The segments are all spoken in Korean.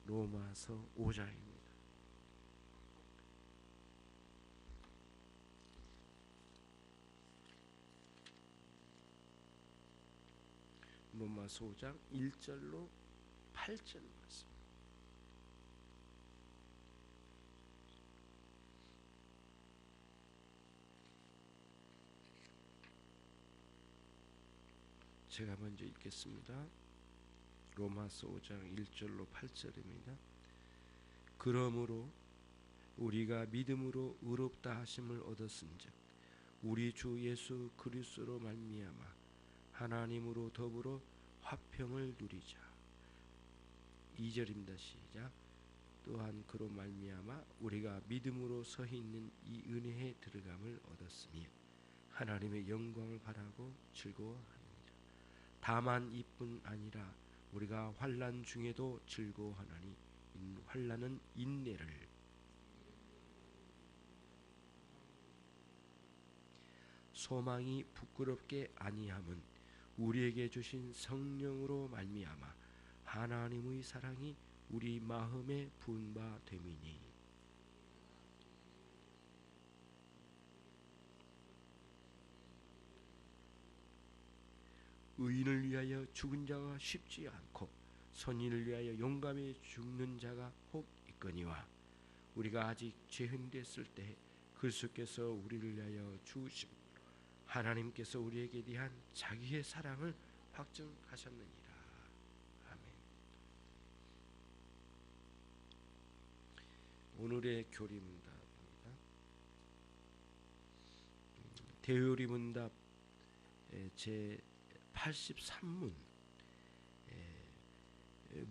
로마서 5장입니다. 로마서 5장 1절로 8절 말씀. 제가 먼저 읽겠습니다. 로마서 5장 1절로 8절입니다. 그러므로 우리가 믿음으로 의롭다 하심을 얻었은즉 우리 주 예수 그리스도로 말미암아 하나님으로 더불어 화평을 누리자. 2절입니다. 시작. 또한 그로 말미암아 우리가 믿음으로 서 있는 이 은혜에 들어감을 얻었으니 하나님의 영광을 바라고 즐거워하느니라. 다만 이뿐 아니라 우리가 환난 중에도 즐거워하나니 환난은 인내를, 소망이 부끄럽게 아니함은 우리에게 주신 성령으로 말미암아 하나님의 사랑이 우리 마음에 부은 바 됨이니. 의인을 위하여 죽은 자가 쉽지 않고 선인을 위하여 용감히 죽는 자가 혹 있거니와 우리가 아직 죄인 됐을 때 그리스도께서 우리를 위하여 죽으심 하나님께서 우리에게 대한 자기의 사랑을 확증하셨느니라. 아멘. 오늘의 교리 문답입니다. 대요리 문답 제 83문.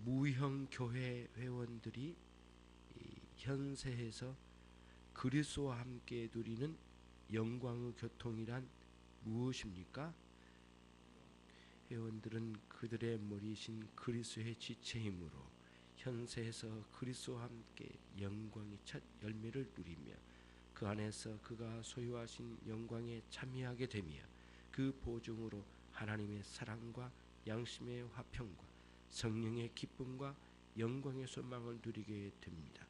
무형 교회 회원들이 현세에서 그리스도와 함께 누리는 영광의 교통이란 무엇입니까? 회원들은 그들의 머리이신 그리스도의 지체이므로 현세에서 그리스도와 함께 영광의 첫 열매를 누리며 그 안에서 그가 소유하신 영광에 참여하게 되며 그 보증으로 하나님의 사랑과 양심의 화평과 성령의 기쁨과 영광의 소망을 누리게 됩니다.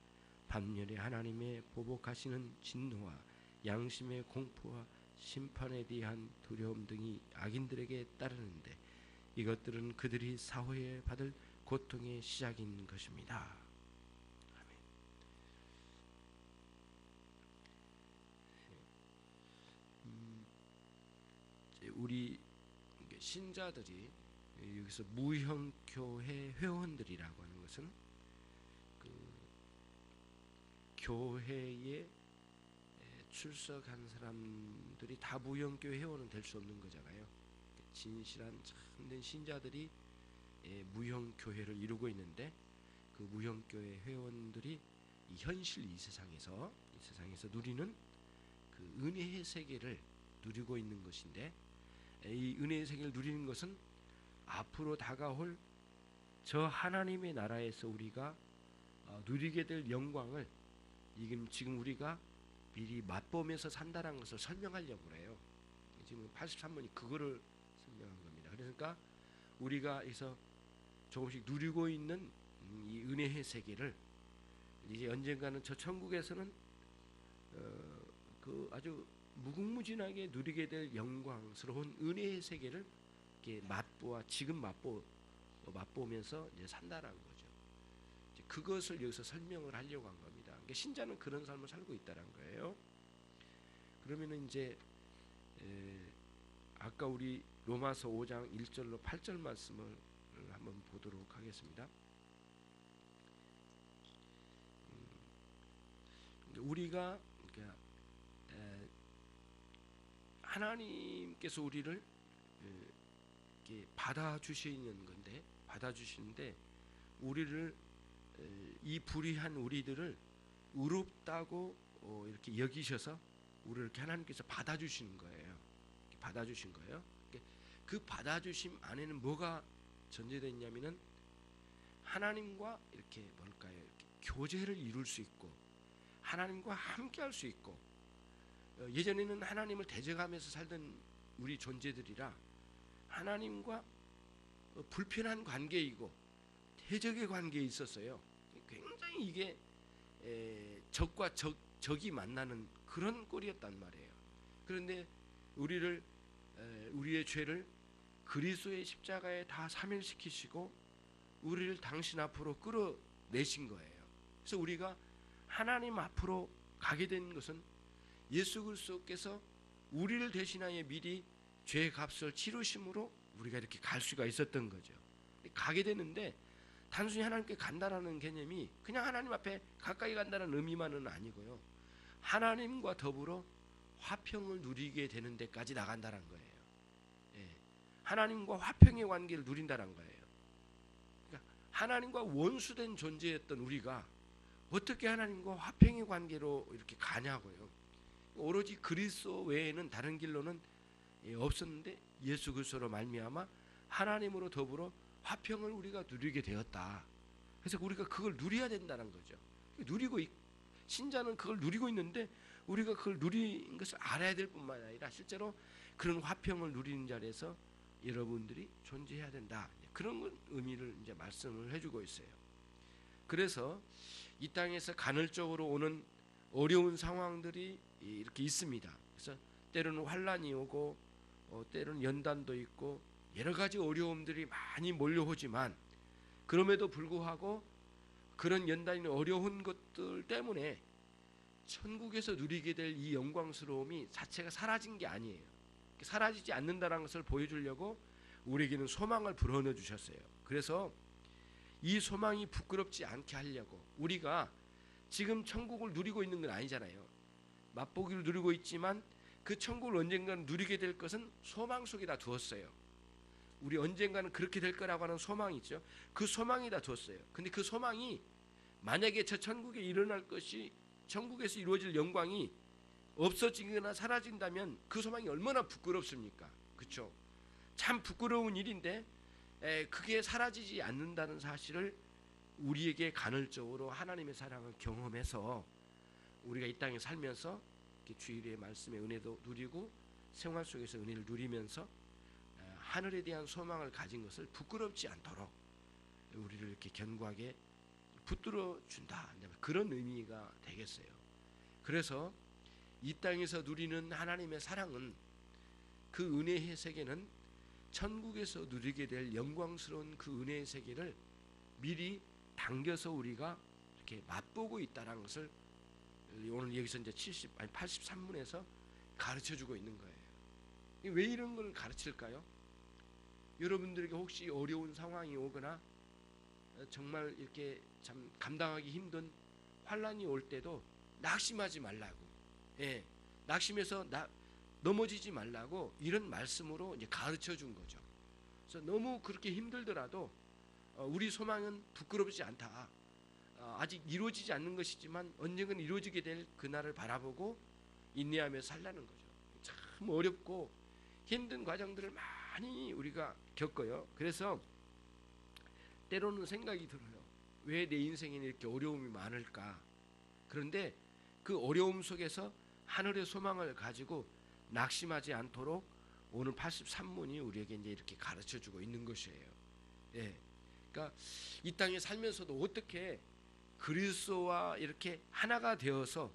반면에 하나님의 보복하시는 진노와 양심의 공포와 심판에 대한 두려움 등이 악인들에게 따르는데 이것들은 그들이 사후에 받을 고통의 시작인 것입니다. 아멘. 우리 신자들이 여기서 무형교회 회원들이라고 하는 것은 그 교회에 출석한 사람들이 다 무형교회 회원은 될 수 없는 거잖아요. 진실한 참된 신자들이 무형교회를 이루고 있는데 그 무형교회 회원들이 이 현실 이 세상에서 누리는 그 은혜의 세계를 누리고 있는 것인데 이 은혜의 세계를 누리는 것은 앞으로 다가올 저 하나님의 나라에서 우리가 누리게 될 영광을 지금 우리가 미리 맛보면서 산다는 것을 설명하려고 해요. 지금 83번이 그거를 설명한 겁니다. 그러니까 우리가 그래서 조금씩 누리고 있는 이 은혜의 세계를 이제 언젠가는 저 천국에서는 그 아주 무궁무진하게 누리게 될 영광스러운 은혜의 세계를 이렇게 지금 맛보면서 이제 산다라는 거죠. 이제 그것을 여기서 설명을 하려고 한 겁니다. 그러니까 신자는 그런 삶을 살고 있다는 거예요. 그러면은 이제 아까 우리 로마서 5장 1절로 8절 말씀을 한번 보도록 하겠습니다. 우리가 그러니까 하나님께서 우리를 이렇게 받아주시는 건데 받아주시는데 우리를 이 불의한 우리들을 의롭다고 이렇게 여기셔서 우리를 이렇게 하나님께서 받아주시는 거예요. 받아주신 거예요. 그 받아주심 안에는 뭐가 전제되어 있냐면은 하나님과 이렇게 뭘까요? 이렇게 교제를 이룰 수 있고 하나님과 함께할 수 있고 예전에는 하나님을 대적하면서 살던 우리 존재들이라 하나님과 불편한 관계이고 대적의 관계에 있었어요. 굉장히 이게 적과 적이 만나는 그런 꼴이었단 말이에요. 그런데 우리의 죄를 그리스도의 십자가에 다 사멸시키시고 우리를 당신 앞으로 끌어내신 거예요. 그래서 우리가 하나님 앞으로 가게 된 것은 예수 그리스도께서 우리를 대신하여 미리 죄의 값을 치르심으로 우리가 이렇게 갈 수가 있었던 거죠. 가게 되는데 단순히 하나님께 간다라는 개념이 그냥 하나님 앞에 가까이 간다는 의미만은 아니고요. 하나님과 더불어 화평을 누리게 되는 데까지 나간다는 거예요. 하나님과 화평의 관계를 누린다는 거예요. 그러니까 하나님과 원수된 존재였던 우리가 어떻게 하나님과 화평의 관계로 이렇게 가냐고요. 오로지 그리스도 외에는 다른 길로는 없었는데 예수 그리스도로 말미암아 하나님으로 더불어 화평을 우리가 누리게 되었다. 그래서 우리가 그걸 누려야 된다는 거죠. 신자는 그걸 누리고 있는데 우리가 그걸 누리는 것을 알아야 될 뿐만 아니라 실제로 그런 화평을 누리는 자리에서 여러분들이 존재해야 된다. 그런 의미를 이제 말씀을 해주고 있어요. 그래서 이 땅에서 간헐적으로 오는 어려운 상황들이 이렇게 있습니다. 그래서 때로는 환란이 오고 때로는 연단도 있고 여러 가지 어려움들이 많이 몰려오지만 그럼에도 불구하고 그런 연단이나 어려운 것들 때문에 천국에서 누리게 될 이 영광스러움이 자체가 사라진 게 아니에요. 사라지지 않는다는 것을 보여주려고 우리에게는 소망을 불어넣어 주셨어요. 그래서 이 소망이 부끄럽지 않게 하려고 우리가 지금 천국을 누리고 있는 건 아니잖아요. 맛보기를 누리고 있지만 그 천국을 언젠가는 누리게 될 것은 소망 속에다 두었어요. 우리 언젠가는 그렇게 될 거라고 하는 소망이 있죠. 그 소망에다 두었어요. 근데 그 소망이 만약에 저 천국에 일어날 것이 천국에서 이루어질 영광이 없어지거나 사라진다면 그 소망이 얼마나 부끄럽습니까? 그렇죠? 참 부끄러운 일인데 그게 사라지지 않는다는 사실을 우리에게 간헐적으로 하나님의 사랑을 경험해서 우리가 이 땅에 살면서 주일의 말씀의 은혜도 누리고 생활 속에서 은혜를 누리면서 하늘에 대한 소망을 가진 것을 부끄럽지 않도록 우리를 이렇게 견고하게 붙들어 준다. 그런 의미가 되겠어요. 그래서 이 땅에서 누리는 하나님의 사랑은 그 은혜의 세계는 천국에서 누리게 될 영광스러운 그 은혜의 세계를 미리 당겨서 우리가 이렇게 맛보고 있다는 것을 오늘 여기서 이제 83문에서 가르쳐 주고 있는 거예요. 왜 이런 걸 가르칠까요? 여러분들에게 혹시 어려운 상황이 오거나 정말 이렇게 참 감당하기 힘든 환란이 올 때도 낙심하지 말라고, 낙심해서 넘어지지 말라고 이런 말씀으로 이제 가르쳐 준 거죠. 그래서 너무 그렇게 힘들더라도 우리 소망은 부끄럽지 않다. 아직 이루어지지 않는 것이지만 언젠가는 이루어지게 될 그날을 바라보고 인내하며 살라는 거죠. 참 어렵고 힘든 과정들을 많이 우리가 겪어요. 그래서 때로는 생각이 들어요. 왜 내 인생에는 이렇게 어려움이 많을까? 그런데 그 어려움 속에서 하늘의 소망을 가지고 낙심하지 않도록 오늘 83문이 우리에게 이제 이렇게 가르쳐 주고 있는 것이에요. 그러니까 이 땅에 살면서도 어떻게 그리스도와 이렇게 하나가 되어서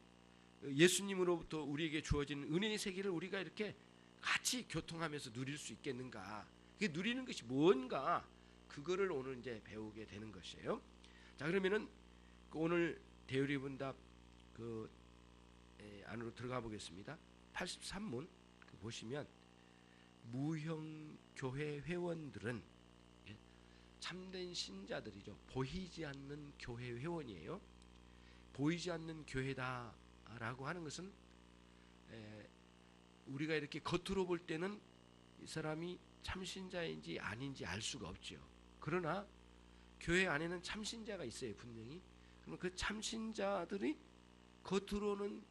예수님으로부터 우리에게 주어진 은혜의 세계를 우리가 이렇게 같이 교통하면서 누릴 수 있겠는가? 그게 누리는 것이 뭔가? 그거를 오늘 이제 배우게 되는 것이에요. 자, 그러면은 오늘 대유리분답 그 안으로 들어가 보겠습니다. 83문 보시면 무형교회 회원들은 참된 신자들이죠. 보이지 않는 교회 회원이에요. 보이지 않는 교회다라고 하는 것은 우리가 이렇게 겉으로 볼 때는 이 사람이 참신자인지 아닌지 알 수가 없죠. 그러나 교회 안에는 참신자가 있어요. 분명히. 그러면 그 참신자들이 겉으로는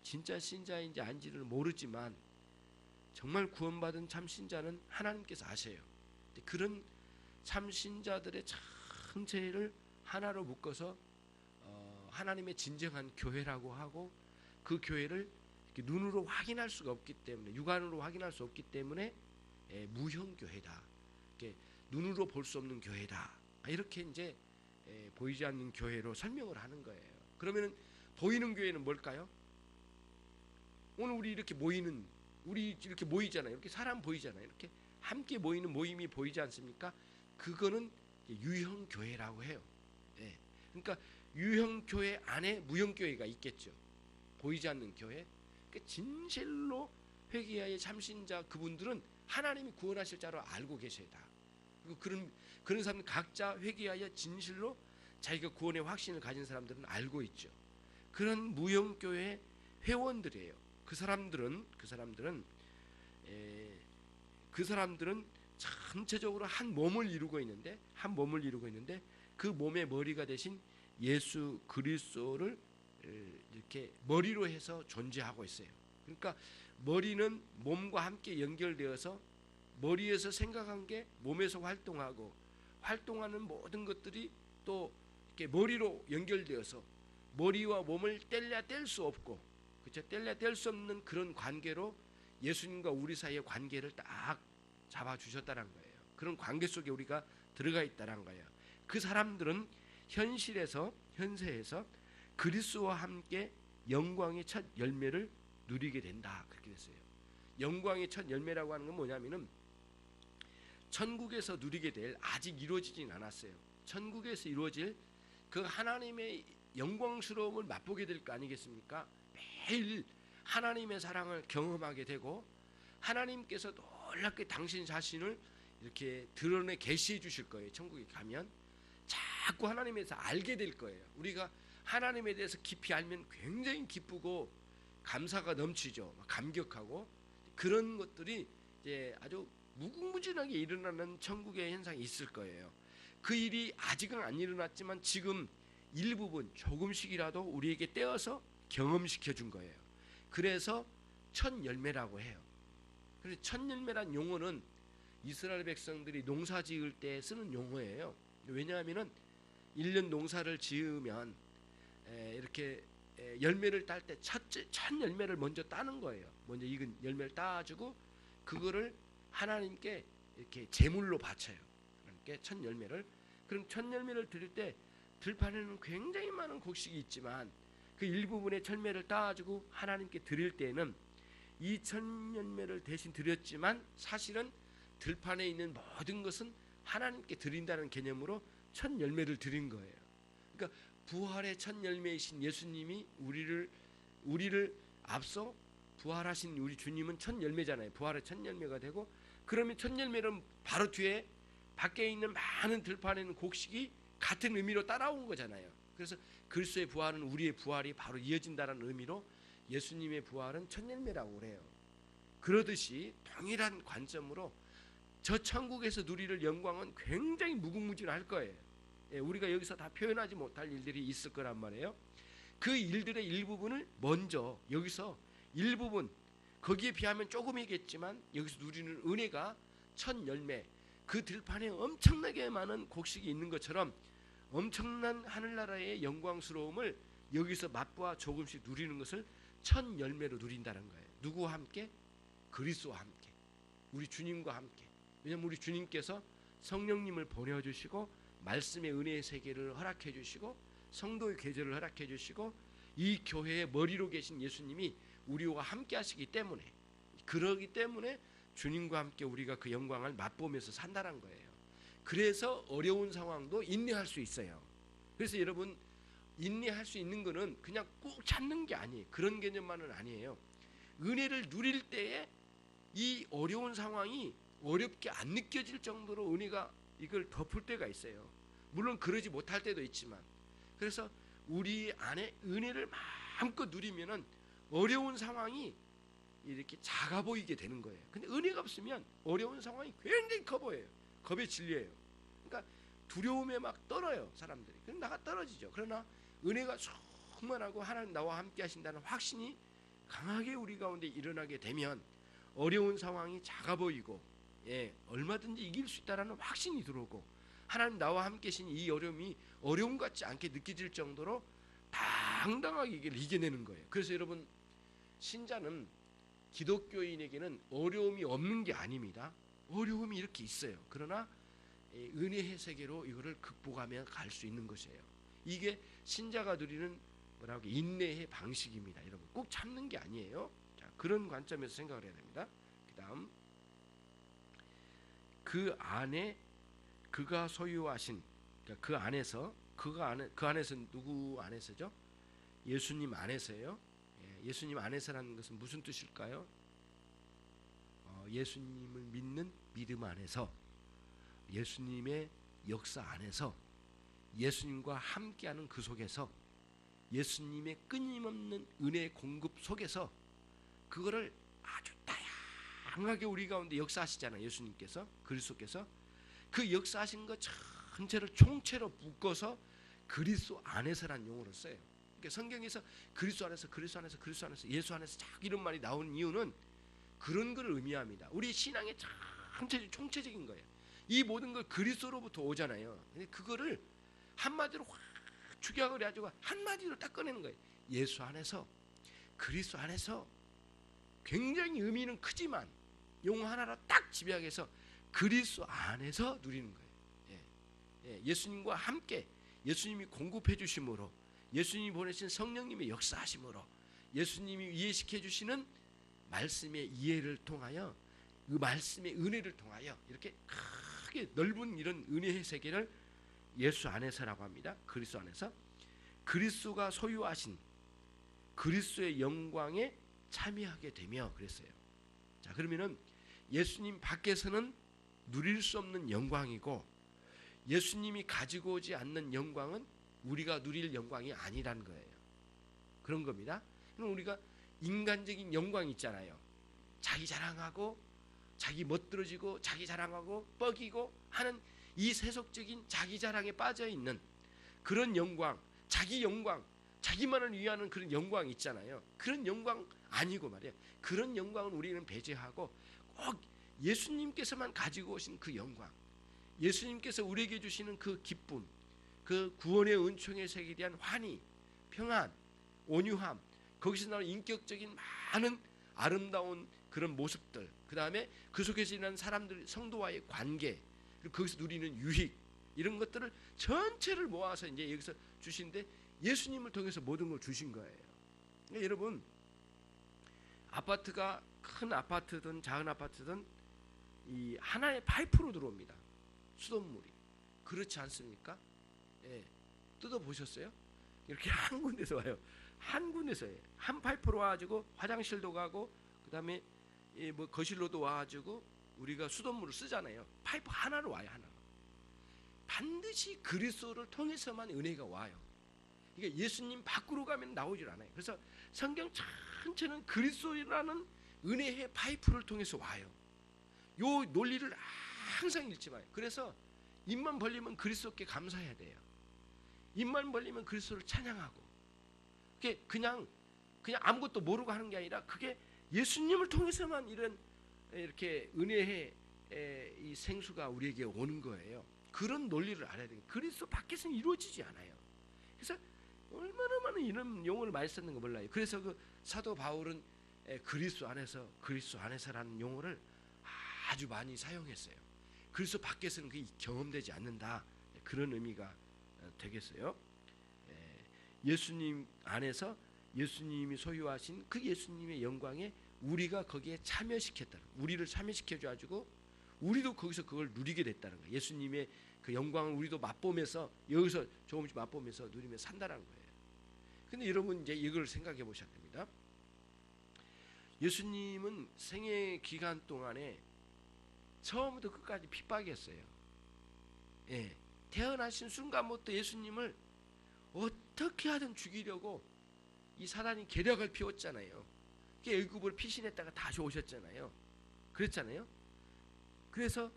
진짜 신자인지 아닌지를 모르지만 정말 구원받은 참신자는 하나님께서 아셔요. 그런 참신자들의 전체를 하나로 묶어서 하나님의 진정한 교회라고 하고 그 교회를 눈으로 확인할 수가 없기 때문에 육안으로 확인할 수 없기 때문에 무형교회다. 눈으로 볼 수 없는 교회다. 이렇게 이제 보이지 않는 교회로 설명을 하는 거예요. 그러면 보이는 교회는 뭘까요? 오늘 우리 이렇게 모이잖아요. 이렇게 사람 보이잖아요. 이렇게 함께 모이는 모임이 보이지 않습니까? 그거는 유형 교회라고 해요. 예. 그러니까 유형 교회 안에 무형 교회가 있겠죠. 보이지 않는 교회. 그러니까 진실로 회개하여 참신자 그분들은 하나님이 구원하실 자로 알고 계셔야 다. 그리고 그런 사람 각자 회개하여 진실로 자기가 구원의 확신을 가진 사람들은 알고 있죠. 그런 무형 교회 회원들이에요. 그 사람들은 전체적으로 한 몸을 이루고 있는데 그 몸의 머리가 되신 예수 그리스도를 이렇게 머리로 해서 존재하고 있어요. 그러니까 머리는 몸과 함께 연결되어서 머리에서 생각한 게 몸에서 활동하고 활동하는 모든 것들이 또 이렇게 머리로 연결되어서 머리와 몸을 뗄래야 뗄 수 없고, 그렇죠? 뗄래야 뗄 수 없는 그런 관계로 예수님과 우리 사이의 관계를 딱 잡아주셨다는 거예요. 그런 관계 속에 우리가 들어가 있다는 거예요. 그 사람들은 현세에서 그리스도와 함께 영광의 첫 열매를 누리게 된다. 그렇게 됐어요. 영광의 첫 열매라고 하는 건 뭐냐면은 천국에서 누리게 될, 아직 이루어지진 않았어요. 천국에서 이루어질 그 하나님의 영광스러움을 맛보게 될 거 아니겠습니까? 매일 하나님의 사랑을 경험하게 되고 하나님께서 놀랍게 당신 자신을 이렇게 드러내 계시해 주실 거예요. 천국에 가면 자꾸 하나님에 대해서 알게 될 거예요. 우리가 하나님에 대해서 깊이 알면 굉장히 기쁘고 감사가 넘치죠. 감격하고 그런 것들이 이제 아주 무궁무진하게 일어나는 천국의 현상이 있을 거예요. 그 일이 아직은 안 일어났지만 지금 일부분 조금씩이라도 우리에게 떼어서 경험시켜 준 거예요. 그래서 첫 열매라고 해요. 그래서 첫 열매란 용어는 이스라엘 백성들이 농사 지을 때 쓰는 용어예요. 왜냐하면은 1년 농사를 지으면 이렇게 열매를 딸 때 첫 열매를 먼저 따는 거예요. 먼저 익은 열매를 따주고 그거를 하나님께 이렇게 제물로 바쳐요. 그러니까 첫 열매를. 그럼 첫 열매를 드릴 때 들판에는 굉장히 많은 곡식이 있지만 그 일부분의 열매를 따주고 하나님께 드릴 때는 이 첫 열매를 대신 드렸지만 사실은 들판에 있는 모든 것은 하나님께 드린다는 개념으로 첫 열매를 드린 거예요. 그러니까 부활의 첫 열매이신 예수님이 우리를 앞서 부활하신 우리 주님은 첫 열매잖아요. 부활의 첫 열매가 되고 그러면 첫 열매는 바로 뒤에 밖에 있는 많은 들판에 있는 곡식이 같은 의미로 따라온 거잖아요. 그래서 그리스도의 부활은 우리의 부활이 바로 이어진다는 의미로 예수님의 부활은 첫 열매라고 그래요. 그러듯이 동일한 관점으로 저 천국에서 누리를 영광은 굉장히 무궁무진할 거예요. 우리가 여기서 다 표현하지 못할 일들이 있을 거란 말이에요. 그 일들의 일부분을 먼저 여기서 일부분, 거기에 비하면 조금이겠지만 여기서 누리는 은혜가 첫 열매, 그 들판에 엄청나게 많은 곡식이 있는 것처럼 엄청난 하늘나라의 영광스러움을 여기서 맛보아 조금씩 누리는 것을 첫 열매로 누린다는 거예요. 누구와 함께? 그리스도와 함께, 우리 주님과 함께. 왜냐하면 우리 주님께서 성령님을 보내주시고 말씀의 은혜의 세계를 허락해 주시고 성도의 계절을 허락해 주시고 이 교회의 머리로 계신 예수님이 우리와 함께 하시기 때문에, 그러기 때문에 주님과 함께 우리가 그 영광을 맛보면서 산다는 거예요. 그래서 어려운 상황도 인내할 수 있어요. 그래서 여러분, 인내할 수 있는 거는 그냥 꾹 참는 게 아니에요. 그런 개념만은 아니에요. 은혜를 누릴 때에 이 어려운 상황이 어렵게 안 느껴질 정도로 은혜가 이걸 덮을 때가 있어요. 물론 그러지 못할 때도 있지만, 그래서 우리 안에 은혜를 마음껏 누리면은 어려운 상황이 이렇게 작아 보이게 되는 거예요. 근데 은혜가 없으면 어려운 상황이 굉장히 커 보여요. 겁에 질려요. 그러니까 두려움에 막 떨어요, 사람들이. 그럼 나가 떨어지죠. 그러나 은혜가 충만하고 하나님 나와 함께 하신다는 확신이 강하게 우리 가운데 일어나게 되면 어려운 상황이 작아 보이고, 얼마든지 이길 수 있다라는 확신이 들어오고, 하나님 나와 함께 계신 이 어려움이 어려움 같지 않게 느껴질 정도로 당당하게 이걸 이겨내는 거예요. 그래서 여러분, 신자는, 기독교인에게는 어려움이 없는 게 아닙니다. 어려움이 이렇게 있어요. 그러나 은혜의 세계로 이거를 극복하며 갈 수 있는 것이에요. 이게 신자가 누리는 뭐라고 인내의 방식입니다. 여러분 꼭 참는 게 아니에요. 자, 그런 관점에서 생각을 해야 됩니다. 그다음 그 안에 그가 소유하신, 그러니까 그 안에서 누구 안에서죠? 예수님 안에서요. 예수님 안에서라는 것은 무슨 뜻일까요? 예수님을 믿는 믿음 안에서, 예수님의 역사 안에서, 예수님과 함께하는 그 속에서, 예수님의 끊임없는 은혜 공급 속에서 그거를 아주 다양하게 우리 가운데 역사하시잖아요. 예수님께서 그리스도께서 그 역사하신 것 전체를 총체로 묶어서 그리스도 안에서란 용어를 써요. 그러니까 성경에서 그리스도 안에서 예수 안에서 자꾸 이런 말이 나오는 이유는 그런 걸 의미합니다. 우리 신앙의 전체 총체적인 거예요. 이 모든 걸 그리스도로부터 오잖아요. 그거를 한마디로 확 축약을 해가지고 한마디로 딱 꺼내는 거예요. 예수 안에서, 그리스도 안에서. 굉장히 의미는 크지만 용어 하나로 딱 집약해서 그리스도 안에서 누리는 거예요. 예수님과 함께, 예수님이 공급해 주심으로, 예수님이 보내신 성령님의 역사하심으로, 예수님이 이해시켜 주시는 말씀의 이해를 통하여, 그 말씀의 은혜를 통하여 이렇게 크게 넓은 이런 은혜의 세계를 예수 안에서라고 합니다. 그리스도 안에서. 그리스도가 소유하신 그리스도의 영광에 참여하게 되며 그랬어요. 자, 그러면은 예수님 밖에서는 누릴 수 없는 영광이고, 예수님이 가지고 오지 않는 영광은 우리가 누릴 영광이 아니라는 거예요. 그런 겁니다. 그럼 우리가 인간적인 영광 있잖아요. 자기 자랑하고, 자기 멋들어지고, 자기 자랑하고 뻐기고 하는 이 세속적인 자기 자랑에 빠져 있는 그런 영광, 자기만을 위하는 그런 영광 있잖아요. 그런 영광 아니고 말이에요. 그런 영광은 우리는 배제하고 꼭 예수님께서만 가지고 오신 그 영광, 예수님께서 우리에게 주시는 그 기쁨, 그 구원의 은총의 세계에 대한 환희, 평안, 온유함, 거기서 나오는 인격적인 많은 아름다운 그런 모습들, 그 다음에 그 속에서 일어나는 사람들, 성도와의 관계, 그리고 거기서 누리는 유익, 이런 것들을 전체를 모아서 이제 여기서 주신데, 예수님을 통해서 모든 걸 주신 거예요. 그러니까 여러분, 아파트가 큰 아파트든 작은 아파트든 이 하나의 파이프로 들어옵니다. 수돗물이. 그렇지 않습니까? 뜯어 보셨어요? 이렇게 한 군데서 와요. 한 군데서 한 파이프로 와가지고 화장실도 가고, 그 다음에 뭐 거실로도 와가지고 우리가 수돗물을 쓰잖아요. 파이프 하나로 와요. 하나. 반드시 그리스도를 통해서만 은혜가 와요. 이게 예수님 밖으로 가면 나오질 않아요. 그래서 성경 전체는 그리스도라는 은혜의 파이프를 통해서 와요. 요 논리를 항상 잃지 마요. 그래서 입만 벌리면 그리스도께 감사해야 돼요. 입만 벌리면 그리스도를 찬양하고, 그게 그냥 아무것도 모르고 하는 게 아니라 그게 예수님을 통해서만 이렇게 은혜의 이 생수가 우리에게 오는 거예요. 그런 논리를 알아야 돼요. 그리스도 밖에서는 이루어지지 않아요. 그래서 얼마나 많은 이런 용어를 많이 쓰는 거 몰라요. 그래서 그 사도 바울은 그리스도 안에서라는 용어를 아주 많이 사용했어요. 그리스도 밖에서는 그게 경험되지 않는다. 그런 의미가 되겠어요. 예수님 안에서 예수님이 소유하신 그 예수님의 영광에 우리가 거기에 참여시켰다는, 우리를 참여시켜줘가지고 우리도 거기서 그걸 누리게 됐다는 거예요. 예수님의 그 영광을 우리도 맛보면서, 여기서 조금씩 맛보면서 누리며 산다는 거예요. 근데 여러분 이제 이걸 생각해 보셔야 됩니다. 예수님은 생애 기간 동안에 처음부터 끝까지 핍박이었어요. 태어나신 순간부터 예수님을 어떻게 하든 죽이려고 이 사단이 계략을 피웠잖아요. 애굽을 피신했다가 다시 오셨잖아요. 그랬잖아요. 그래서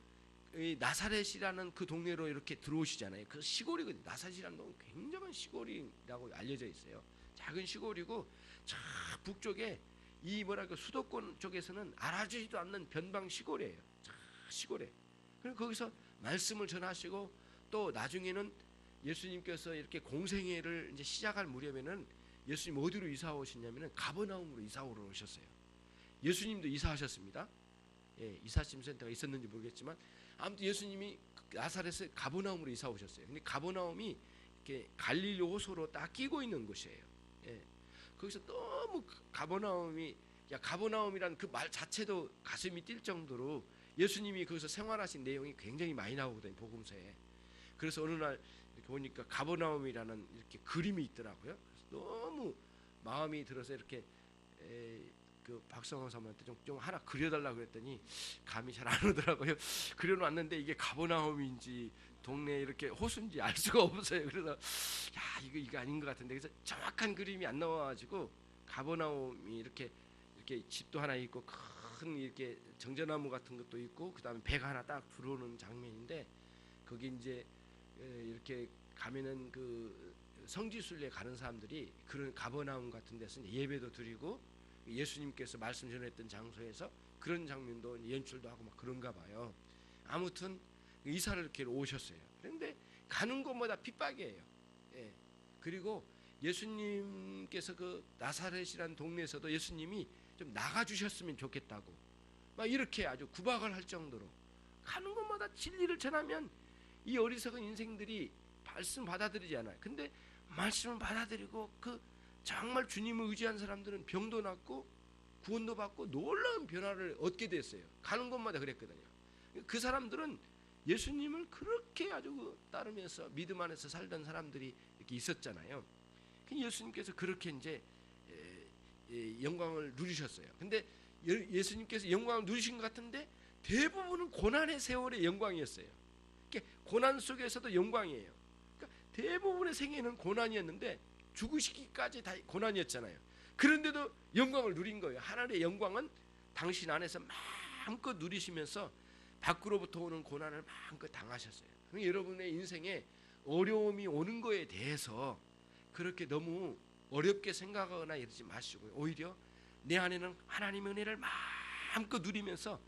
나사렛이라는 그 동네로 이렇게 들어오시잖아요. 그 시골이거든요. 나사렛이라는 동네 굉장한 시골이라고 알려져 있어요. 작은 시골이고, 저 북쪽에 이 수도권 쪽에서는 알아주지도 않는 변방 시골이에요. 저 시골에. 그리고 거기서 말씀을 전하시고, 또 나중에는 예수님께서 이렇게 공생애를 이제 시작할 무렵에는 예수님 어디로 이사 오셨냐면은 가버나움으로 이사 오셨어요. 예수님도 이사하셨습니다. 이사짐 센터가 있었는지 모르겠지만 아무튼 예수님이 나사렛에 가버나움으로 이사 오셨어요. 근데 가버나움이 이렇게 갈릴리 호수로 딱 끼고 있는 곳이에요. 예. 거기서 너무 가버나움이, 야, 가버나움이란 그 말 자체도 가슴이 뛸 정도로 예수님이 거기서 생활하신 내용이 굉장히 많이 나오거든요, 복음서에. 그래서 어느 날 이렇게 보니까 가버나움이라는 이렇게 그림이 있더라고요. 그래서 너무 마음이 들어서 이렇게 그 박성호 사모한테 좀 하나 그려달라고 그랬더니 감이 잘 안 오더라고요. 그려놨는데 이게 가버나움인지 동네 이렇게 호수인지 알 수가 없어요. 그래서 야, 이거 아닌 것 같은데, 그래서 정확한 그림이 안 나와가지고 가버나움이 이렇게 집도 하나 있고 큰 이렇게 정전나무 같은 것도 있고 그다음에 배가 하나 딱 들어오는 장면인데, 거기 이제 이렇게 가면은 그 성지순례 가는 사람들이 그런 가버나움 같은 데서 예배도 드리고 예수님께서 말씀 전했던 장소에서 그런 장면도 연출도 하고 막 그런가 봐요. 아무튼 이사를 이렇게 오셨어요. 그런데 가는 곳마다 핍박이에요. 예. 그리고 예수님께서 그 나사렛이라는 동네에서도 예수님이 좀 나가 주셨으면 좋겠다고 막 이렇게 아주 구박을 할 정도로 가는 곳마다 진리를 전하면 이 어리석은 인생들이 말씀 받아들이지 않아요. 근데 말씀을 받아들이고 그 정말 주님을 의지한 사람들은 병도 낫고 구원도 받고 놀라운 변화를 얻게 됐어요. 가는 곳마다 그랬거든요. 그 사람들은 예수님을 그렇게 아주 따르면서 믿음 안에서 살던 사람들이 이렇게 있었잖아요. 예수님께서 그렇게 이제 영광을 누리셨어요. 근데 예수님께서 영광을 누리신 것 같은데 대부분은 고난의 세월의 영광이었어요. 고난 속에서도 영광이에요. 그러니까 대부분의 생애는 고난이었는데 죽으시기까지 다 고난이었잖아요. 그런데도 영광을 누린 거예요. 하나님의 영광은 당신 안에서 마음껏 누리시면서 밖으로부터 오는 고난을 마음껏 당하셨어요. 여러분의 인생에 어려움이 오는 거에 대해서 그렇게 너무 어렵게 생각하거나 이러지 마시고요. 오히려 내 안에는 하나님의 은혜를 마음껏 누리면서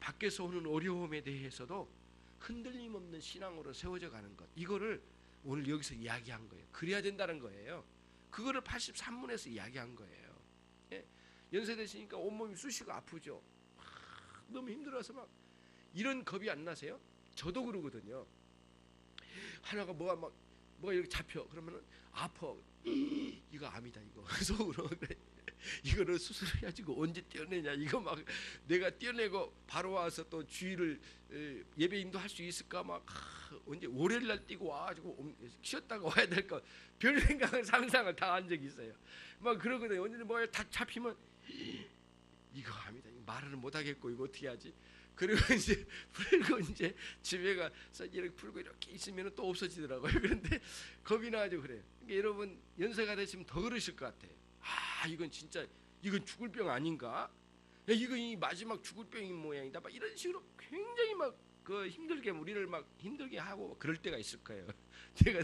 밖에서 오는 어려움에 대해서도 흔들림 없는 신앙으로 세워져 가는 것, 이거를 오늘 여기서 이야기한 거예요. 그래야 된다는 거예요. 그거를 83문에서 이야기한 거예요. 예? 연세 드시니까 온몸이 쑤시고 아프죠. 너무 힘들어서 막 이런 겁이 안 나세요? 저도 그러거든요. 하나가 뭐가 이렇게 잡혀 그러면은 아파. 이거 암이다 이거. 속으로 그래. 이거를 수술해가지고 언제 떼어내냐, 이거 막 내가 떼어내고 바로 와서 또 주의를 예배 인도할 수 있을까, 막 언제 월요일날 뛰고 와가지고 쉬었다가 와야 될까, 별 생각을 상상을 다 한 적이 있어요. 막 그러거든요. 언제 뭐가 다 잡히면 이거 암이다, 이거 말을 못 하겠고 이거 어떻게 하지. 그리고 이제 풀고 이제 집에 가서 이렇게 풀고 이렇게 있으면 또 없어지더라고요. 그런데 겁이 나가지고 그래요. 그러니까 여러분 연세가 되시면 더 그러실 것 같아요. 이건 진짜 이건 죽을 병 아닌가? 야, 이거 이 마지막 죽을 병인 모양이다. 막 이런 식으로 굉장히 막 그 힘들게 우리를 막 힘들게 하고 그럴 때가 있을 거예요. 제가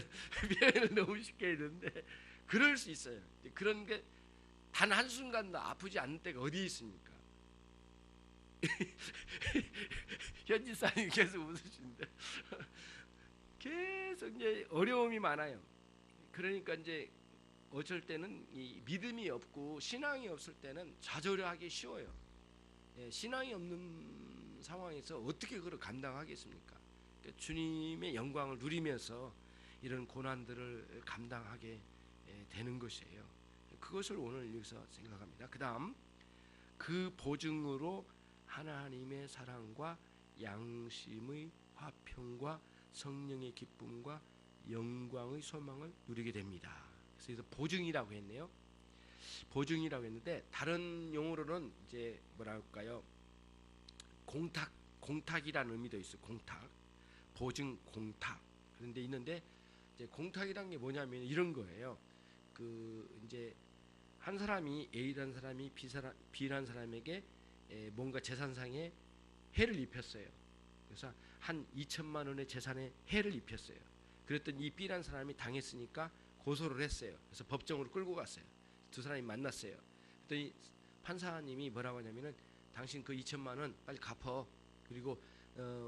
표현을 너무 쉽게 했는데 그럴 수 있어요. 그런 게 단 한순간도 아프지 않는 때가 어디 있습니까? 현지사님 계속 웃으시는데 계속 이제 어려움이 많아요. 그러니까 이제 어쩔 때는 이 믿음이 없고 신앙이 없을 때는 좌절하기 쉬워요. 예, 신앙이 없는 상황에서 어떻게 그걸 감당하겠습니까? 그러니까 주님의 영광을 누리면서 이런 고난들을 감당하게 되는 것이에요. 그것을 오늘 여기서 생각합니다. 그 다음, 그 보증으로 하나님의 사랑과 양심의 화평과 성령의 기쁨과 영광의 소망을 누리게 됩니다. 그래서 보증이라고 했네요. 보증이라고 했는데 다른 용어로는 이제 뭐라 할까요? 공탁이라는 의미도 있어요. 공탁, 보증, 공탁. 그런데 있는데 이제 공탁이란 게 뭐냐면 이런 거예요. 그 이제 한 사람이 A라는 사람이 B라는 사람에게 뭔가 재산상에 해를 입혔어요. 그래서 한 2천만 원의 재산에 해를 입혔어요. 그랬더니 이 B라는 사람이 당했으니까 고소를 했어요. 그래서 법정으로 끌고 갔어요. 두 사람이 만났어요. 그랬더니 판사님이 뭐라고 하냐면은 당신 그 2천만 원 빨리 갚어. 그리고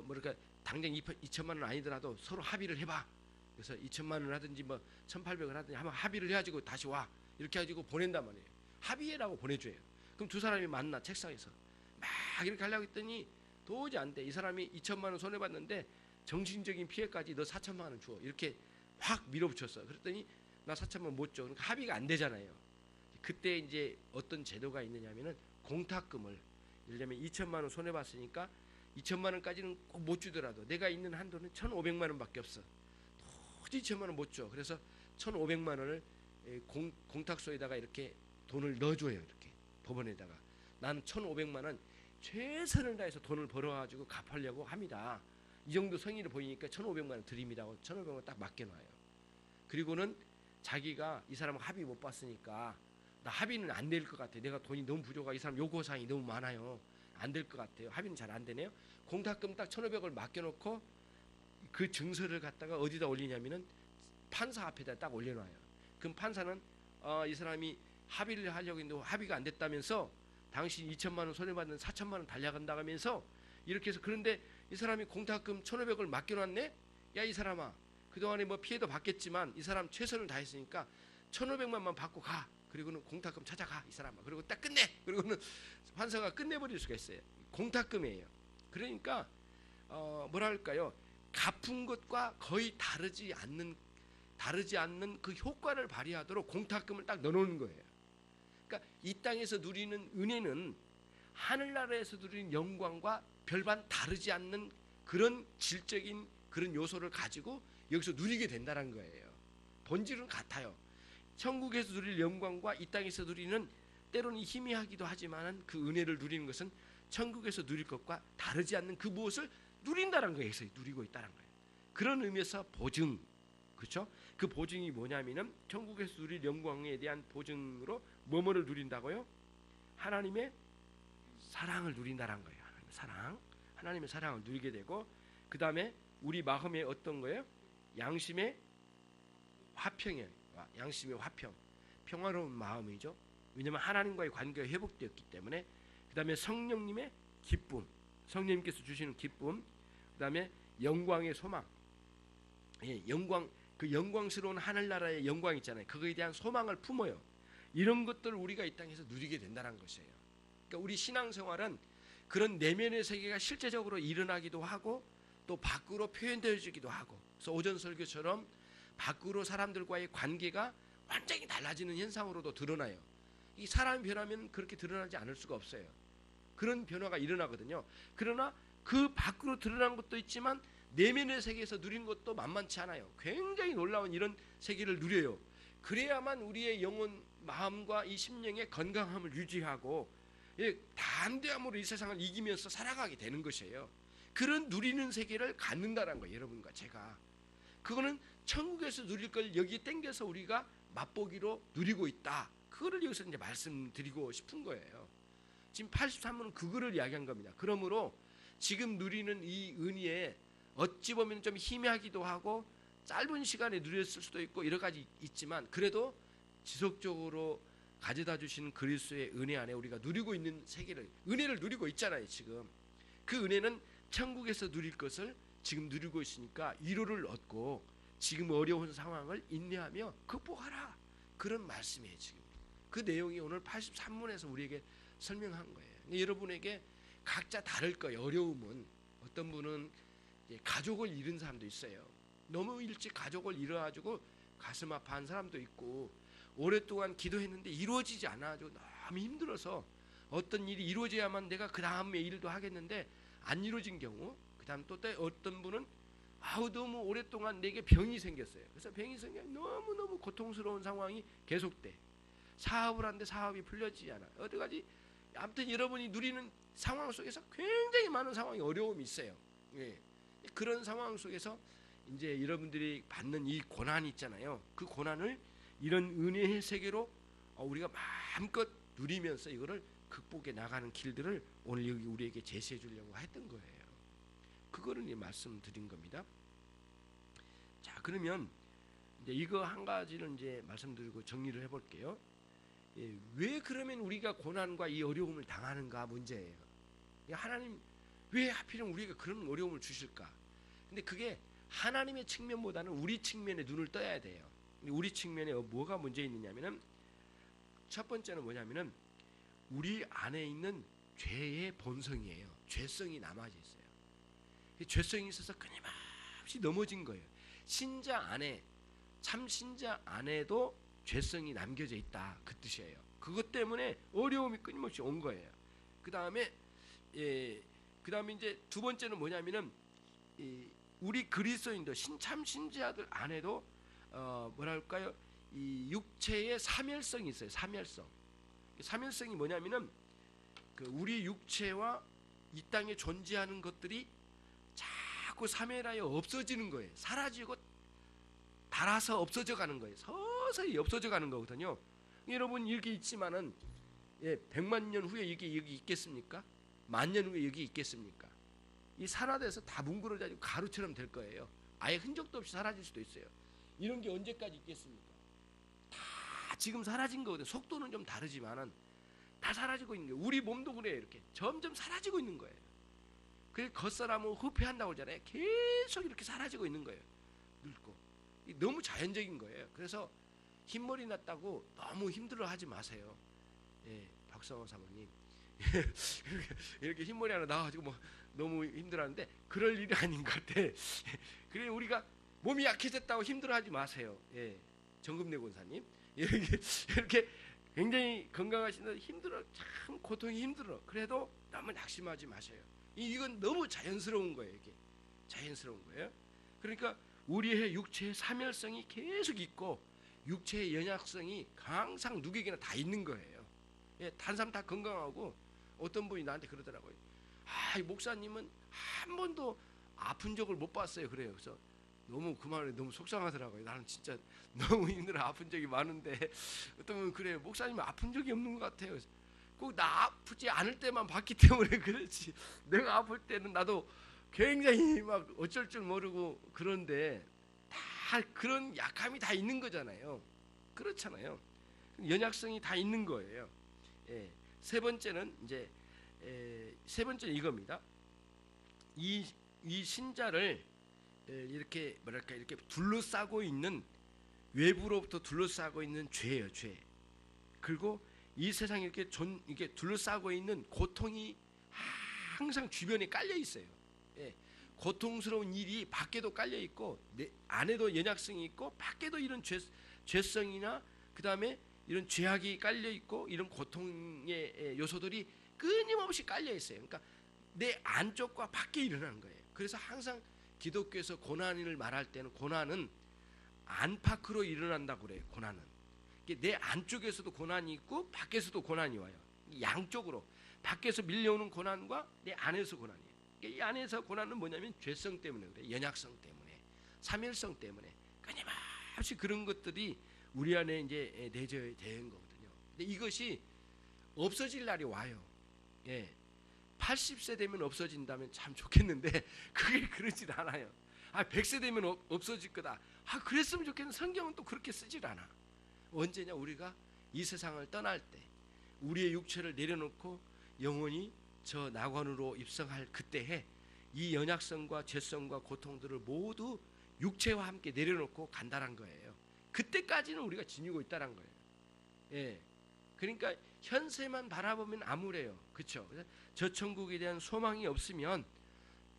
뭐랄까 당장 2천만 원 아니더라도 서로 합의를 해봐. 그래서 2천만 원을 하든지 뭐 1,800을 하든지 한번 합의를 해가지고 다시 와. 이렇게 해가지고 보낸단 말이에요. 합의해라고 보내줘요. 그럼 두 사람이 만나 책상에서 막 이렇게 하려고 했더니 도저히 안 돼. 이 사람이 2천만 원 손해봤는데 정신적인 피해까지 너 4천만 원 줘. 이렇게 확 밀어붙였어. 그랬더니 나 4천만 원 못 줘. 그러니까 합의가 안 되잖아요. 그때 이제 어떤 제도가 있느냐면은 공탁금을, 예를 들면 2천만 원 손해 봤으니까 2천만 원까지는 꼭 못 주더라도 내가 있는 한도는 1,500만 원밖에 없어. 도저히 2천만 원 못 줘. 그래서 1,500만 원을 공탁소에다가 이렇게 돈을 넣어줘요. 이렇게 법원에다가 나는 1,500만 원 최선을 다해서 돈을 벌어가지고 갚으려고 합니다. 이 정도 성의를 보이니까 1,500만 원 드립니다. 1,500만 원 딱 맡겨놔요. 그리고는 자기가 이 사람은 합의 못 봤으니까 나 합의는 안 될 것 같아. 내가 돈이 너무 부족하고 이 사람 요구사항이 너무 많아요. 안 될 것 같아요. 합의는 잘 안 되네요. 공탁금 딱 1,500을 맡겨놓고 그 증서를 갖다가 어디다 올리냐면은 판사 앞에다 딱 올려놔요. 그럼 판사는 이 사람이 합의를 하려고 했는데 합의가 안 됐다면서 당신 2천만 원 손해받는 4천만 원 달려간다 하면서 이렇게 해서, 그런데 이 사람이 공탁금 1,500을 맡겨놨네. 야 이 사람아, 그동안에 뭐 피해도 받겠지만 이 사람 최선을 다했으니까 1,500만만 받고 가. 그리고는 공탁금 찾아가 이 사람아. 그리고 딱 끝내. 그리고는 판사가 끝내버릴 수가 있어요. 공탁금이에요. 그러니까 뭐랄까요, 갚은 것과 거의 다르지 않는 그 효과를 발휘하도록 공탁금을 딱 넣어놓는 거예요. 그러니까 이 땅에서 누리는 은혜는 하늘나라에서 누리는 영광과 별반 다르지 않는 그런 질적인 그런 요소를 가지고 여기서 누리게 된다는 거예요. 본질은 같아요. 천국에서 누릴 영광과 이 땅에서 누리는, 때로는 희미하기도 하지만 그 은혜를 누리는 것은 천국에서 누릴 것과 다르지 않는 그 무엇을 누린다는 거예요. 누리고 있다는 거예요. 그런 의미에서 보증, 그렇죠? 그 보증이 뭐냐면은 천국에서 누릴 영광에 대한 보증으로 뭐뭐를 누린다고요? 하나님의 사랑을 누린다는 거예요. 하나님의 사랑을 누리게 되고, 그 다음에 우리 마음에 어떤 거예요? 양심의 화평이에요. 양심의 화평, 평화로운 마음이죠. 왜냐하면 하나님과의 관계가 회복되었기 때문에. 그 다음에 성령님의 기쁨, 성령님께서 주시는 기쁨. 그 다음에 영광의 소망, 영광, 그 영광스러운 하늘나라의 영광 있잖아요. 그거에 대한 소망을 품어요. 이런 것들을 우리가 이 땅에서 누리게 된다는 것이에요. 그러니까 우리 신앙생활은 그런 내면의 세계가 실제적으로 일어나기도 하고 또 밖으로 표현되어지기도 하고, 그래서 오전 설교처럼 밖으로 사람들과의 관계가 완전히 달라지는 현상으로도 드러나요. 이 사람이 변하면 그렇게 드러나지 않을 수가 없어요. 그런 변화가 일어나거든요. 그러나 그 밖으로 드러나는 것도 있지만 내면의 세계에서 누리는 것도 만만치 않아요. 굉장히 놀라운 이런 세계를 누려요. 그래야만 우리의 영혼, 마음과 이 심령의 건강함을 유지하고 담대함으로 이 세상을 이기면서 살아가게 되는 것이에요. 그런 누리는 세계를 갖는다는 거예요. 여러분과 제가. 그거는 천국에서 누릴 걸 여기에 땡겨서 우리가 맛보기로 누리고 있다. 그거를 여기서 이제 말씀드리고 싶은 거예요. 지금 83문은 그거를 이야기한 겁니다. 그러므로 지금 누리는 이 은혜에 어찌 보면 좀 희미하기도 하고 짧은 시간에 누렸을 수도 있고 여러 가지 있지만, 그래도 지속적으로 가져다 주시는 그리스도의 은혜 안에 우리가 누리고 있는 세계를, 은혜를 누리고 있잖아요. 지금 그 은혜는 천국에서 누릴 것을 지금 누리고 있으니까 위로를 얻고 지금 어려운 상황을 인내하며 극복하라, 그런 말씀이에요. 지금 그 내용이 오늘 83문에서 우리에게 설명한 거예요. 여러분에게 각자 다를 거예요. 어려움은 어떤 분은 가족을 잃은 사람도 있어요. 너무 일찍 가족을 잃어가지고 가슴 아파한 사람도 있고, 오랫동안 기도했는데 이루어지지 않아가지고 너무 힘들어서 어떤 일이 이루어져야만 내가 그 다음에 일도 하겠는데 안 이루어진 경우, 그 다음 또 어떤 분은 너무 오랫동안 내게 병이 생겼어요. 그래서 병이 생겨 너무너무 고통스러운 상황이 계속돼. 사업을 하는데 사업이 풀려지지 않아. 어디까지, 아무튼 여러분이 누리는 상황 속에서 굉장히 많은 상황이 어려움이 있어요. 그런 상황 속에서 이제 여러분들이 받는 이 고난이 있잖아요. 그 고난을 이런 은혜의 세계로 우리가 마음껏 누리면서 이거를 극복해 나가는 길들을 오늘 여기 우리에게 제시해 주려고 했던 거예요. 그거를 말씀드린 겁니다. 자, 그러면 이제 이거 한 가지를 이제 말씀드리고 정리를 해볼게요. 왜 그러면 우리가 고난과 이 어려움을 당하는가 문제예요. 하나님 왜 하필이면 우리에게 그런 어려움을 주실까? 근데 그게 하나님의 측면보다는 우리 측면에 눈을 떠야 돼요. 우리 측면에 뭐가 문제 있느냐면은, 첫 번째는 뭐냐면은 우리 안에 있는 죄의 본성이에요. 죄성이 남아져 있어요. 죄성이 있어서 끊임없이 넘어진 거예요. 신자 안에, 참 신자 안에도 죄성이 남겨져 있다, 그 뜻이에요. 그것 때문에 어려움이 끊임없이 온 거예요. 그 다음에 이제 두 번째는 뭐냐면은 우리 그리스도인도 참 신자들 안에도 뭐랄까요, 이 육체의 사멸성이 있어요. 사멸성이 뭐냐면은 그 우리 육체와 이 땅에 존재하는 것들이 자꾸 사멸하여 없어지는 거예요. 사라지고 닳아서 없어져 가는 거예요. 서서히 없어져 가는 거거든요. 여러분 이렇게 있지만은 100만 년 후에 여기 있겠습니까? 10,000년 후에 여기 있겠습니까? 이 산화돼서 다 뭉그러져가지고 가루처럼 될 거예요. 아예 흔적도 없이 사라질 수도 있어요. 이런 게 언제까지 있겠습니까? 다 지금 사라진 거거든요. 속도는 좀 다르지만은 다 사라지고 있는 거예요. 우리 몸도 그래요. 이렇게 점점 사라지고 있는 거예요. 그래서 겉사람은 후패한다고 하잖아요. 계속 이렇게 사라지고 있는 거예요. 늙고. 너무 자연적인 거예요. 그래서 흰머리 났다고 너무 힘들어하지 마세요. 박성호 사모님 이렇게 흰머리 하나 나와가지고 뭐 너무 힘들어하는데 그럴 일이 아닌 것 같아. 그래 우리가 몸이 약해졌다고 힘들어하지 마세요. 정금래 권사님 이렇게 굉장히 건강하신데 힘들어, 참 고통이 힘들어. 그래도 너무 낙심하지 마세요. 이건 너무 자연스러운 거예요. 이게 자연스러운 거예요. 그러니까 우리의 육체의 사멸성이 계속 있고 육체의 연약성이 항상 누구에게나 다 있는 거예요. 다른 사람 다 건강하고 어떤 분이 나한테 그러더라고요. 이 목사님은 한 번도 아픈 적을 못 봤어요. 그래요. 그래서 너무 그 말에 너무 속상하더라고요. 나는 진짜 너무 힘들어 아픈 적이 많은데 어떤 분은 그래요. 목사님은 아픈 적이 없는 것 같아요. 꼭 나 아프지 않을 때만 봤기 때문에 그렇지. 내가 아플 때는 나도 굉장히 막 어쩔 줄 모르고 그런데 다 그런 약함이 다 있는 거잖아요. 그렇잖아요. 연약성이 다 있는 거예요. 세 번째는 이제 세 번째는 이겁니다. 이 신자를 이렇게 뭐랄까 이렇게 둘러싸고 있는 외부로부터 둘러싸고 있는 죄예요, 죄. 그리고 이 세상에 이렇게 둘러싸고 있는 고통이 항상 주변에 깔려 있어요. 고통스러운 일이 밖에도 깔려 있고 내 안에도 연약성이 있고 밖에도 이런 죄성이나 그 다음에 이런 죄악이 깔려 있고 이런 고통의 요소들이 끊임없이 깔려 있어요. 그러니까 내 안쪽과 밖에 일어나는 거예요. 그래서 항상 기독교에서 고난을 말할 때는 고난은 안팎으로 일어난다고 그래요. 고난은 내 안쪽에서도 고난이 있고 밖에서도 고난이 와요. 양쪽으로 밖에서 밀려오는 고난과 내 안에서 고난이에요. 이 안에서 고난은 뭐냐면 죄성 때문에 그래, 연약성 때문에, 사멸성 때문에 끊임없이 그런 것들이 우리 안에 이제 내재된 거거든요. 근데 이것이 없어질 날이 와요. 80세 되면 없어진다면 참 좋겠는데 그게 그러질 않아요. 100세 되면 없어질 거다. 그랬으면 좋겠는데 성경은 또 그렇게 쓰질 않아. 언제냐? 우리가 이 세상을 떠날 때 우리의 육체를 내려놓고 영원히 저 낙원으로 입성할 그때에 이 연약성과 죄성과 고통들을 모두 육체와 함께 내려놓고 간다는 거예요. 그때까지는 우리가 지니고 있다는 거예요. 그러니까 현세만 바라보면 암울해요. 그렇죠? 저 천국에 대한 소망이 없으면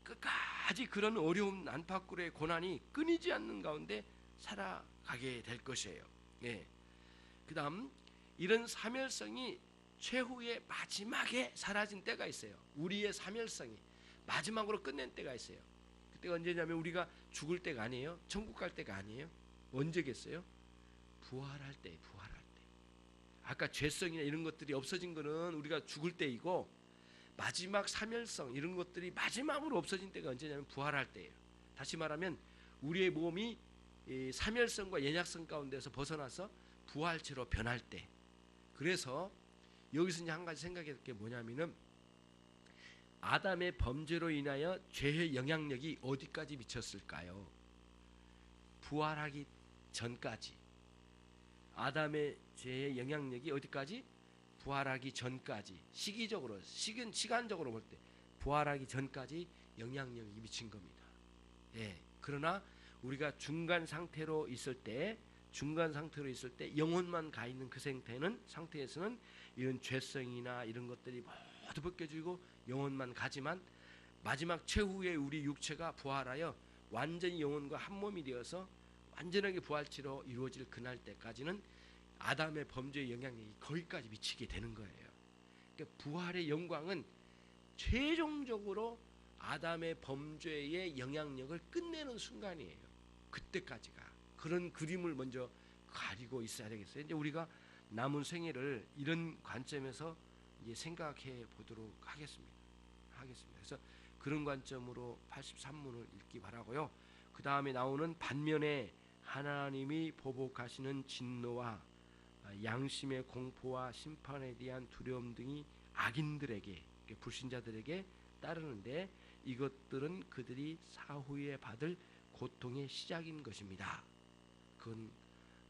끝까지 그런 어려운 안팎으로의 고난이 끊이지 않는 가운데 살아가게 될 것이에요. 그 다음 이런 사멸성이 최후의 마지막에 사라진 때가 있어요. 우리의 사멸성이 마지막으로 끝낸 때가 있어요. 그때가 언제냐면 우리가 죽을 때가 아니에요. 천국 갈 때가 아니에요. 언제겠어요? 부활할 때, 부활할 때. 아까 죄성이나 이런 것들이 없어진 거는 우리가 죽을 때이고 마지막 사멸성 이런 것들이 마지막으로 없어진 때가 언제냐면 부활할 때예요. 다시 말하면 우리의 몸이 이 사멸성과 연약성 가운데서 벗어나서 부활체로 변할 때. 그래서 여기서 이제 한 가지 생각해야 될 게 뭐냐면은 아담의 범죄로 인하여 죄의 영향력이 어디까지 미쳤을까요? 부활하기 전까지. 아담의 죄의 영향력이 어디까지? 부활하기 전까지. 시간적으로 볼 때 부활하기 전까지 영향력이 미친 겁니다. 그러나 우리가 중간 상태로 있을 때 영혼만 가 있는 그 상태에서는 이런 죄성이나 이런 것들이 모두 벗겨지고 영혼만 가지만 마지막 최후에 우리 육체가 부활하여 완전히 영혼과 한 몸이 되어서 완전하게 부활체로 이루어질 그날 때까지는 아담의 범죄의 영향력이 거기까지 미치게 되는 거예요. 그러니까 부활의 영광은 최종적으로 아담의 범죄의 영향력을 끝내는 순간이에요. 그때까지가. 그런 그림을 먼저 가지고 있어야 되겠어요. 이제 우리가 남은 생애를 이런 관점에서 이제 생각해 보도록 하겠습니다. 그래서 그런 관점으로 83문을 읽기 바라고요. 그 다음에 나오는 반면에 하나님이 보복하시는 진노와 양심의 공포와 심판에 대한 두려움 등이 악인들에게, 불신자들에게 따르는데 이것들은 그들이 사후에 받을 고통의 시작인 것입니다. 그건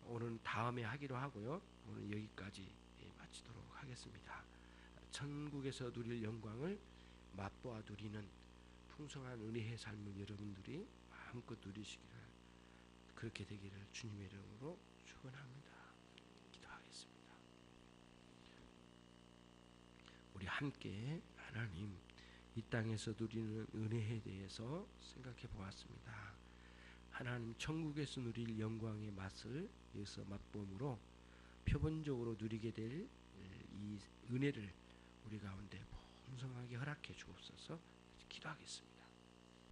오늘 다음에 하기로 하고요. 오늘 여기까지 마치도록 하겠습니다. 천국에서 누릴 영광을 맛보아 누리는 풍성한 은혜의 삶을 여러분들이 마음껏 누리시기를, 그렇게 되기를 주님의 이름으로 축원합니다. 기도하겠습니다. 우리 함께 하나님, 이 땅에서 누리는 은혜에 대해서 생각해 보았습니다. 하나님, 천국에서 누릴 영광의 맛을 여기서 맛봄으로 표본적으로 누리게 될 이 은혜를 우리 가운데 풍성하게 허락해 주옵소서. 기도하겠습니다.